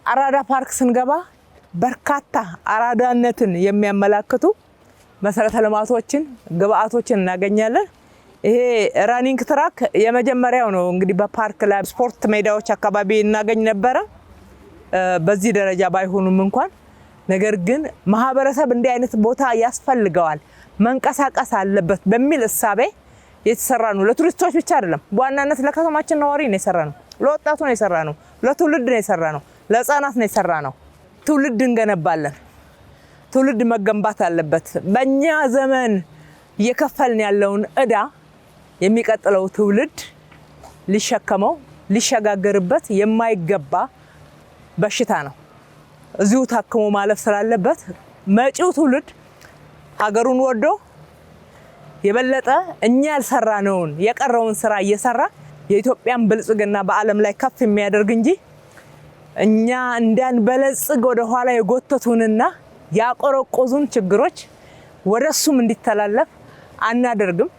አራዳ ፓርክ ስንገባ በርካታ አራዳነትን የሚያመላክቱ መሰረተ ልማቶችን ግብአቶችን እናገኛለን። ይሄ ራኒንግ ትራክ የመጀመሪያው ነው እንግዲህ በፓርክ ላይ ስፖርት ሜዳዎች አካባቢ እናገኝ ነበር በዚህ ደረጃ ባይሆኑም እንኳን ነገር ግን ማህበረሰብ እንዲህ አይነት ቦታ ያስፈልገዋል መንቀሳቀስ አለበት በሚል እሳቤ የተሰራ ነው። ለቱሪስቶች ብቻ አይደለም በዋናነት ለከተማችን ነዋሪ ነው የሰራ ነው። ለወጣቱ ነው የሰራ ነው። ለትውልድ ነው የሰራ ነው። ለህፃናት ነው የሰራ ነው። ትውልድ እንገነባለን። ትውልድ መገንባት አለበት። በእኛ ዘመን እየከፈልን ያለውን እዳ የሚቀጥለው ትውልድ ሊሸከመው ሊሸጋገርበት የማይገባ በሽታ ነው። እዚሁ ታክሞ ማለፍ ስላለበት መጪው ትውልድ ሀገሩን ወዶ የበለጠ እኛ ያልሰራነውን የቀረውን ስራ እየሰራ የኢትዮጵያን ብልጽግና በዓለም ላይ ከፍ የሚያደርግ እንጂ እኛ እንዳንበለጽግ ወደ ኋላ የጎተቱንና ያቆረቆዙን ችግሮች ወደሱም እንዲተላለፍ አናደርግም።